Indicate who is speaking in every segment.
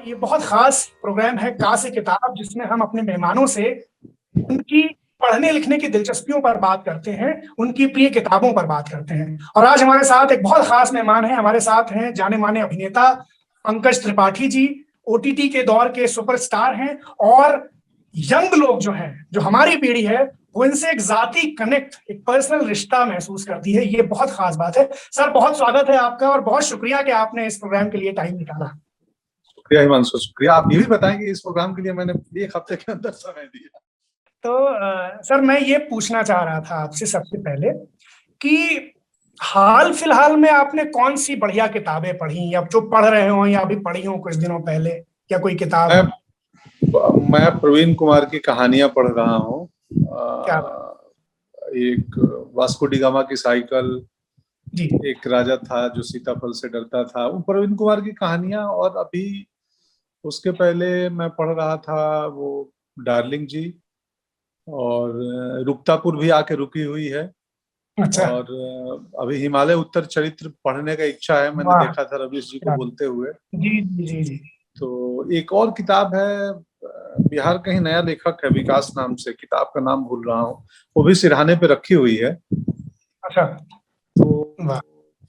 Speaker 1: ये बहुत खास प्रोग्राम है का से किताब, जिसमें हम अपने मेहमानों से उनकी पढ़ने लिखने की दिलचस्पियों पर बात करते हैं, उनकी प्रिय किताबों पर बात करते हैं। और आज हमारे साथ एक बहुत खास मेहमान है। हमारे साथ हैं जाने माने अभिनेता पंकज त्रिपाठी जी। ओटीटी के दौर के सुपरस्टार हैं और यंग लोग जो हैं, जो हमारी पीढ़ी है, वो इनसे एक जाती कनेक्ट, एक पर्सनल रिश्ता महसूस करती है। ये बहुत खास बात है। सर, बहुत स्वागत है आपका और बहुत शुक्रिया कि आपने इस प्रोग्राम के लिए टाइम निकाला।
Speaker 2: शुक्रिया हिमांशु, शुक्रिया। आप ये भी बताएंगे इस प्रोग्राम के लिए मैंने एक हफ्ते के अंदर समय दिया।
Speaker 1: तो सर, मैं ये पूछना चाह रहा था आपसे सबसे पहले कि हाल फिलहाल में आपने कौन सी बढ़िया किताबें पढ़ी, या जो पढ़ रहे हो या अभी पढ़ी हो कुछ दिनों पहले, या कोई किताब?
Speaker 2: मैं प्रवीण कुमार की कहानियां पढ़ रहा हूँ।
Speaker 1: क्या?
Speaker 2: एक वास्को डी गामा की साइकिल,
Speaker 1: जी।
Speaker 2: एक राजा था जो सीताफल से डरता था, वो प्रवीण कुमार की कहानियां। और अभी उसके पहले मैं पढ़ रहा था वो डार्लिंग जी, और रुक्तापुर भी आके रुकी हुई है।
Speaker 1: अच्छा।
Speaker 2: और अभी हिमालय उत्तर चरित्र पढ़ने का इच्छा है, मैंने
Speaker 1: वाह।
Speaker 2: देखा था रवीश जी को
Speaker 1: क्या?
Speaker 2: बोलते हुए।
Speaker 1: जी जी जी जी।
Speaker 2: तो एक और किताब है, बिहार का ही नया लेखक है, विकास नाम से, किताब का नाम भूल रहा हूँ, वो भी सिरहाने पे रखी हुई है।
Speaker 1: अच्छा।
Speaker 2: तो
Speaker 1: वाह।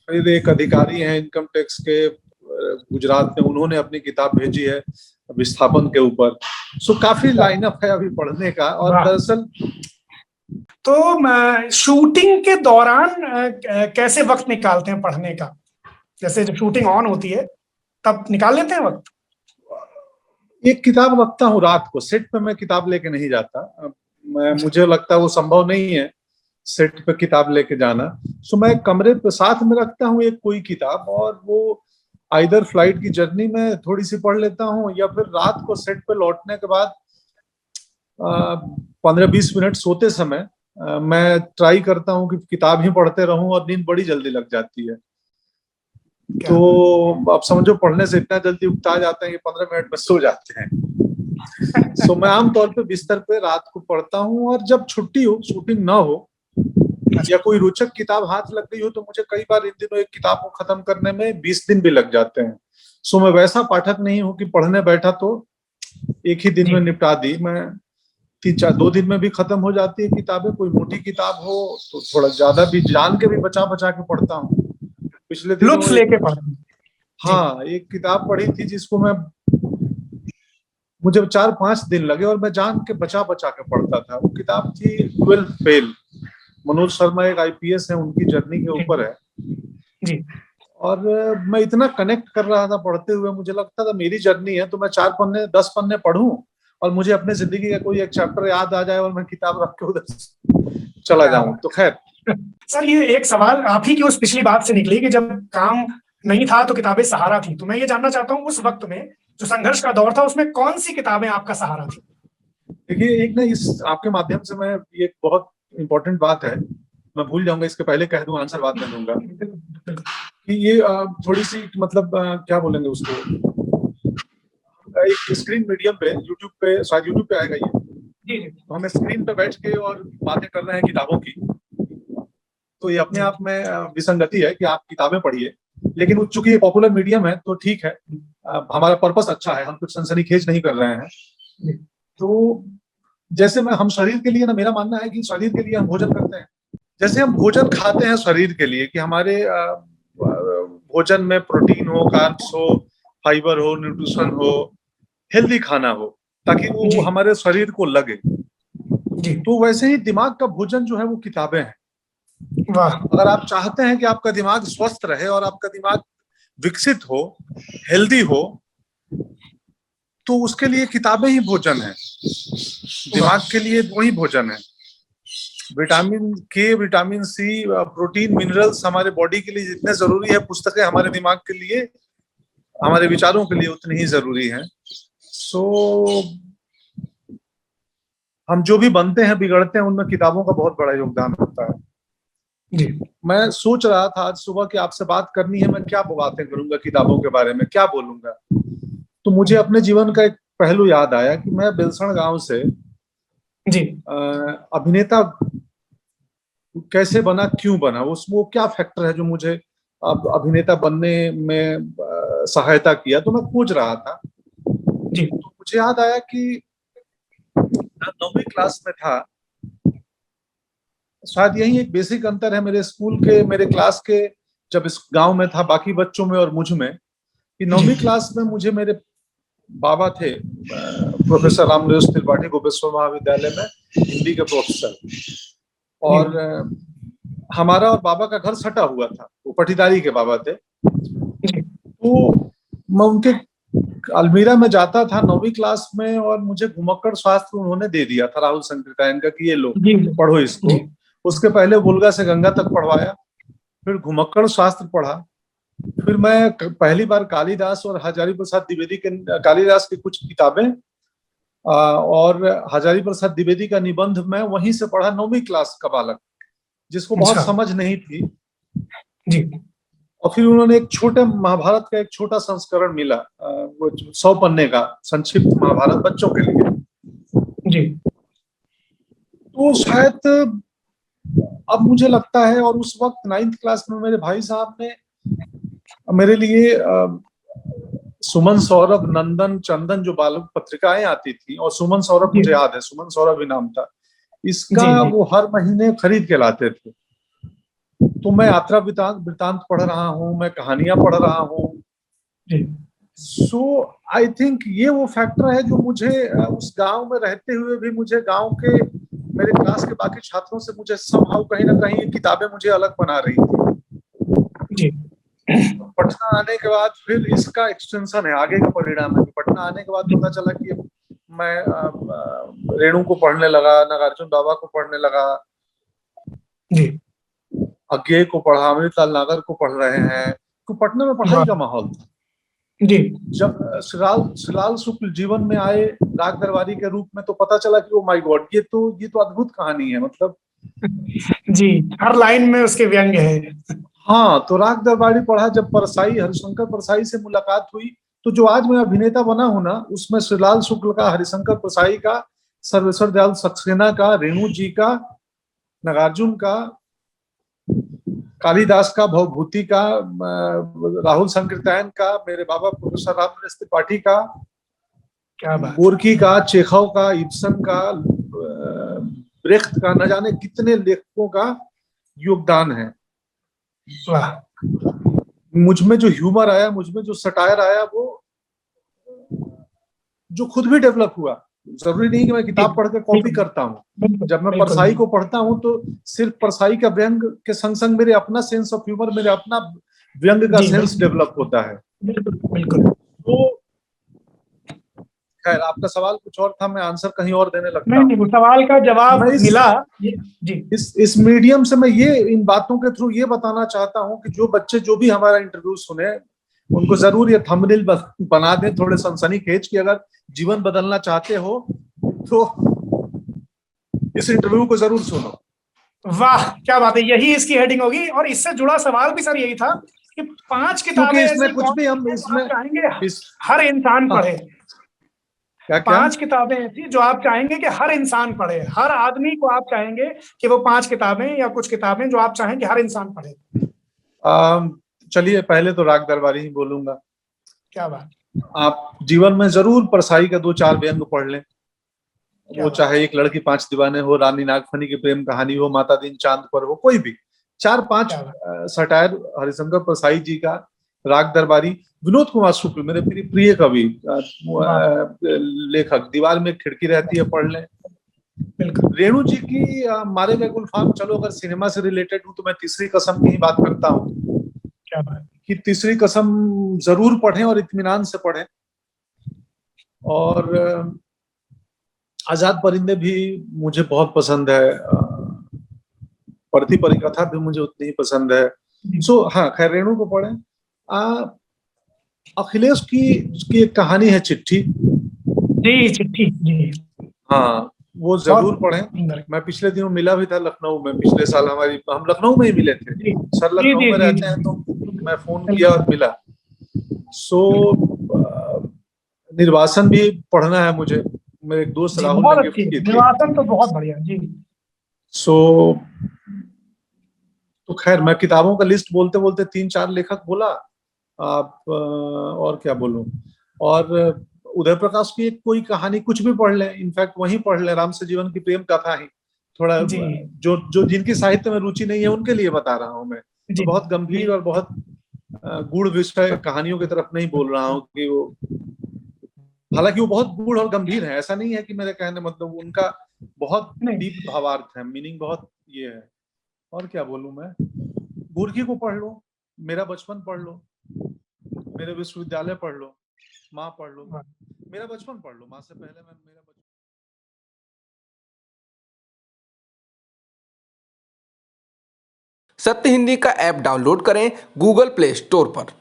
Speaker 2: फिर एक अधिकारी हैं इनकम टैक्स के गुजरात में, उन्होंने अपनी किताब भेजी है विस्थापन के ऊपर। सो काफी लाइनअप है अभी पढ़ने का। और
Speaker 1: वाह।
Speaker 2: दरअसल
Speaker 1: तो शूटिंग के दौरान कैसे वक्त निकालते हैं पढ़ने का? जैसे जब शूटिंग ऑन होती है तब निकाल लेते हैं वक्त?
Speaker 2: एक किताब रखता हूँ रात को, सेट पे मैं किताब लेके नहीं जाता। मुझे लगता है वो संभव नहीं है सेट पे किताब लेके जाना। सो मैं कमरे पे साथ में रखता हूँ एक कोई किताब, और वो आइदर फ्लाइट की जर्नी में थोड़ी सी पढ़ लेता हूँ, या फिर रात को सेट पे लौटने के बाद 15-20 मिनट सोते समय मैं ट्राई करता हूँ कि किताब ही पढ़ते रहूं, और नींद बड़ी जल्दी लग जाती है।
Speaker 1: क्या?
Speaker 2: तो आप समझो, पढ़ने से इतना जल्दी उगता जाते हैं कि 15 मिनट में सो जाते हैं। सो मैं आमतौर पे बिस्तर पे रात को पढ़ता हूँ, और जब छुट्टी हो, शूटिंग ना हो, या कोई रोचक किताब हाथ लग गई हो, तो मुझे कई बार इन दिनों एक किताब को खत्म करने में 20 दिन भी लग जाते हैं। सो मैं वैसा पाठक नहीं हूँ कि पढ़ने बैठा तो एक ही दिन
Speaker 1: जी।
Speaker 2: में निपटा दी। मैं 2 दिन में भी खत्म हो जाती है किताबें। कोई मोटी किताब हो तो थोड़ा ज्यादा भी जान के भी बचा बचा के पढ़ता हूँ। पिछले
Speaker 1: लुत्फ
Speaker 2: दिनों
Speaker 1: लेके पढ़ते हैं। जी।
Speaker 2: हाँ, एक किताब पढ़ी थी जिसको मुझे 4-5 दिन लगे, और मैं जान के बचा बचा के पढ़ता था। वो किताब थी 12 फेल। मनोज शर्मा एक आईपीएस है, उनकी जर्नी के
Speaker 1: जी।
Speaker 2: ऊपर है।
Speaker 1: जी।
Speaker 2: और मैं इतना कनेक्ट कर रहा था पढ़ते हुए, मुझे लगता था मेरी जर्नी है तो मैं 4 पन्ने 10 पन्ने पढ़ूं, और मुझे अपने जिंदगी का कोई एक चैप्टर याद आ जाए और मैं किताब रख के उधर चला
Speaker 1: क्या
Speaker 2: जाऊं।
Speaker 1: बात।
Speaker 2: तो खैर,
Speaker 1: सर, ये एक सवाल आप ही की उस पिछली बात से निकली कि जब काम नहीं था तो किताबें सहारा थी। तो मैं ये जानना चाहता हूँ, उस वक्त में जो संघर्ष का दौर था, उसमें कौन सी किताबें आपका सहारा थी?
Speaker 2: देखिए, एक ना इस आपके माध्यम से मैं, ये बहुत इंपॉर्टेंट बात है, मैं भूल जाऊंगा, इसके पहले कह दूं, आंसर बाद में दूंगा। कि ये थोड़ी सी मतलब क्या बोलेंगे उसको, एक स्क्रीन मीडियम पे, यूट्यूब पे, शायद यूट्यूब पे आएगा ये।
Speaker 1: जी जी।
Speaker 2: तो हम स्क्रीन पे बैठ के और बातें कर रहे हैं किताबों की, तो ये अपने
Speaker 1: जी।
Speaker 2: आप में विसंगति है कि आप किताबें पढ़िए। लेकिन चूंकि ये पॉपुलर मीडियम है तो ठीक है, हमारा पर्पस अच्छा है, हम कुछ सनसनीखेज नहीं कर रहे हैं।
Speaker 1: जी।
Speaker 2: तो जैसे हम शरीर के लिए ना, मेरा मानना है कि शरीर के लिए हम भोजन करते हैं, जैसे हम भोजन खाते हैं शरीर के लिए, कि हमारे भोजन में प्रोटीन हो, कार्ब्स हो, फाइबर हो, न्यूट्रिशन हो, हेल्दी खाना हो, ताकि वो
Speaker 1: जी।
Speaker 2: हमारे शरीर को लगे।
Speaker 1: जी।
Speaker 2: तो वैसे ही दिमाग का भोजन जो है वो किताबें हैं।
Speaker 1: वाह।
Speaker 2: अगर आप चाहते हैं कि आपका दिमाग स्वस्थ रहे और आपका दिमाग विकसित हो, हेल्दी हो, तो उसके लिए किताबें ही भोजन है। दिमाग के लिए वही भोजन है। विटामिन के, विटामिन सी, प्रोटीन, मिनरल्स हमारे बॉडी के लिए जितने जरूरी है, पुस्तकें हमारे दिमाग के लिए, हमारे विचारों के लिए उतनी ही जरूरी है। सो हम जो भी बनते हैं, बिगड़ते हैं, उनमें किताबों का बहुत बड़ा योगदान होता है।
Speaker 1: जी।
Speaker 2: मैं सोच रहा था आज सुबह कि आपसे बात करनी है, मैं क्या बातें करूंगा किताबों के बारे में, क्या बोलूंगा। तो मुझे अपने जीवन का एक पहलू याद आया कि मैं बेलसण गांव से
Speaker 1: जी।
Speaker 2: अभिनेता कैसे बना, क्यों बना, उसमें वो क्या फैक्टर है जो मुझे अब अभिनेता बनने में सहायता किया। तो मैं खोज रहा था,
Speaker 1: जी
Speaker 2: तो मुझे याद आया कि 9वीं क्लास में था, शायद यही एक बेसिक अंतर है मेरे स्कूल के, मेरे क्लास के, जब इस गांव में था बाकी बच्चों में और मुझ में, कि 9वीं क्लास में मुझे मेरे बाबा थे प्रोफेसर रामदेव त्रिपाठी गोपेश्वर महाविद्यालय में हिंदी के प्रोफेसर, और हमारा और बाबा का घर सटा हुआ था, वो पटीदारी के बाबा थे। तो मैं उनके अलमीरा में जाता था 9वीं क्लास में, और मुझे घुमक्कड़ शास्त्र उन्होंने दे दिया था राहुल शंकरटायन का कि ये लो पढ़ो इसको। उसके पहले वोल्गा से गंगा तक पढ़वाया, फिर घुमक्कड़ शास्त्र पढ़ा, फिर मैं पहली बार कालिदास और हजारी प्रसाद द्विवेदी के, कालिदास की कुछ किताबें और हजारी प्रसाद द्विवेदी का निबंध मैं वहीं से पढ़ा, 9वीं क्लास का बालक, जिसको बहुत समझ नहीं थी
Speaker 1: जी।
Speaker 2: और फिर उन्होंने एक छोटे महाभारत का एक छोटा संस्करण मिला, वो 100 पन्ने का संक्षिप्त महाभारत बच्चों के लिए
Speaker 1: जी।
Speaker 2: तो शायद अब मुझे लगता है, और उस वक्त 9th क्लास में मेरे भाई साहब ने मेरे लिए सुमन सौरभ, नंदन, चंदन जो बालक पत्रिकाएं आती थी, और सुमन सौरभ मुझे याद है, सुमन सौरभ ही नाम था इसका, वो हर महीने खरीद के लाते थे। तो मैं यात्रा वृतांत पढ़ रहा हूँ, मैं कहानियां पढ़ रहा हूँ। सो आई थिंक ये वो फैक्टर है जो मुझे उस गांव में रहते हुए भी, मुझे गांव के मेरे क्लास के बाकी छात्रों से मुझे समहाउ कहीं ना कहीं ये किताबें मुझे अलग बना रही थी। पटना आने के बाद फिर इसका एक्सटेंशन है, आगे का परिणाम है। पटना आने के बाद पता चला कि मैं रेणु को पढ़ने लगा, नागार्जुन बाबा को पढ़ने लगा, अज्ञेय को पढ़ा, अमृतलाल नागर को पढ़ रहे हैं। तो पटना में पढ़ाई का माहौल था। जब श्रीलाल शुक्ल जीवन में आए राग दरबारी के रूप में, तो पता चला कि ओ माय गॉड, ये तो अद्भुत कहानी है, मतलब
Speaker 1: जी, हर लाइन में उसके व्यंग है।
Speaker 2: हाँ, तो राग दरबारी पढ़ा। जब परसाई, हरिशंकर परसाई से मुलाकात हुई, तो जो आज मैं अभिनेता बना हूं ना, उसमें श्रीलाल शुक्ल का, हरिशंकर परसाई का, सर्वेश्वर दयाल सक्सेना का, रेणु जी का, नागार्जुन का, कालिदास का, भवभूति का, राहुल शंकरटायन का, मेरे बाबा प्रोफेसर रामदेव त्रिपाठी का, गोरकी का, चेखव का, इब्सन का, ब्रेख्त का, न जाने कितने लेखकों का योगदान है। मुझ में जो ह्यूमर आया, मुझ में जो सटायर आया, वो जो खुद भी डेवलप हुआ। जरूरी नहीं कि मैं किताब पढ़ के कॉपी करता हूँ। जब मैं परसाई को पढ़ता हूँ तो सिर्फ परसाई का व्यंग के संग संग मेरे अपना सेंस ऑफ ह्यूमर, मेरे अपना व्यंग का सेंस डेवलप होता है।
Speaker 1: बिल्कुल।
Speaker 2: तो खैर, आपका सवाल कुछ और था, मैं आंसर कहीं और देने लगता हूँ।
Speaker 1: नहीं, सवाल का जवाब मिला। जी,
Speaker 2: इस मीडियम से मैं ये, इन बातों के थ्रू ये बताना चाहता हूँ कि जो बच्चे जो भी हमारा इंटरव्यू सुने, उनको जरूर ये थंबनेल बना दें थोड़े सनसनीखेज की। अगर जीवन बदलना चाहते हो तो इस इंटरव्यू को जरूर सुनो।
Speaker 1: वाह, क्या बात है, यही इसकी हेडिंग होगी। और इससे जुड़ा सवाल भी सर यही था कि 5 किताबें
Speaker 2: इसमें कुछ भी हम इसमें
Speaker 1: चाहेंगे हर इंसान पढ़े।
Speaker 2: क्या
Speaker 1: 5 किताबें ऐसी जो आप चाहेंगे कि हर इंसान पढ़े, हर आदमी को आप चाहेंगे कि वो 5 किताबें या कुछ किताबें जो आप चाहेंगे हर इंसान पढ़े।
Speaker 2: चलिए, पहले तो राग दरबारी ही बोलूंगा।
Speaker 1: क्या बात।
Speaker 2: आप जीवन में जरूर परसाई का 2-4 व्यंग पढ़ लें। वो चाहे एक लड़की 5 दीवाने हो, रानी नागफनी की प्रेम कहानी हो, माता दिन चांद पर हो, कोई भी 4-5 सटायर हरिशंकर परसाई जी का, राग दरबारी, विनोद कुमार शुक्ल मेरे प्रिय कवि लेखक, दीवार में खिड़की रहती है, पढ़ लें। रेणु जी की मारे गए गुलफाम, चलो अगर सिनेमा से रिलेटेड हूं तो मैं तीसरी कसम की ही बात करता हूँ।
Speaker 1: क्या बात
Speaker 2: कि तीसरी कसम जरूर पढ़ें और इत्मीनान से पढ़ें। और आजाद परिंदे भी मुझे बहुत पसंद है, पढ़ती परिकथा भी मुझे उतनी ही पसंद है। सो हाँ, खैर रेणु को पढ़ें। अखिलेश की एक कहानी है, चिट्ठी।
Speaker 1: जी, चिट्ठी जी।
Speaker 2: हाँ, वो जरूर पढ़ें। मैं पिछले दिनों मिला भी था लखनऊ में, पिछले साल हम लखनऊ में ही मिले थे। सर लखनऊ में रहते हैं, तो मैं फोन किया और मिला। सो निर्वासन भी पढ़ना है मुझे, मेरे एक दोस्त राहुल ने गिफ्ट की थी।
Speaker 1: निर्वासन तो बहुत बढ़िया जी।
Speaker 2: सो तो खैर, मैं किताबों का लिस्ट बोलते बोलते 3-4 लेखक बोला। आप और क्या बोलूं। और उदय प्रकाश की एक कोई कहानी कुछ भी पढ़ ले, इनफैक्ट वही पढ़ ले, राम से जीवन की प्रेम कथा ही थोड़ा,
Speaker 1: जी
Speaker 2: जो जो जिनकी साहित्य में रुचि नहीं है उनके लिए बता रहा हूं मैं। तो
Speaker 1: जी
Speaker 2: बहुत गंभीर और बहुत गूढ़ विषय कहानियों की तरफ नहीं बोल रहा हूँ कि वो, हालांकि वो बहुत गूढ़ और गंभीर है, ऐसा नहीं है कि मेरे कहने मतलब उनका बहुत
Speaker 1: नहीं
Speaker 2: डीप भावार्थ है, मीनिंग बहुत ये है। और क्या बोलूं मैं, गुरकी को पढ़ लो, मेरा बचपन पढ़ लो, मेरे विश्वविद्यालय पढ़ लो, माँ पढ़ लो, मेरा बचपन पढ़ लो, माँ से पहले मैं मेरा बचपन।
Speaker 3: सत्य हिंदी का ऐप डाउनलोड करें गूगल प्ले स्टोर पर।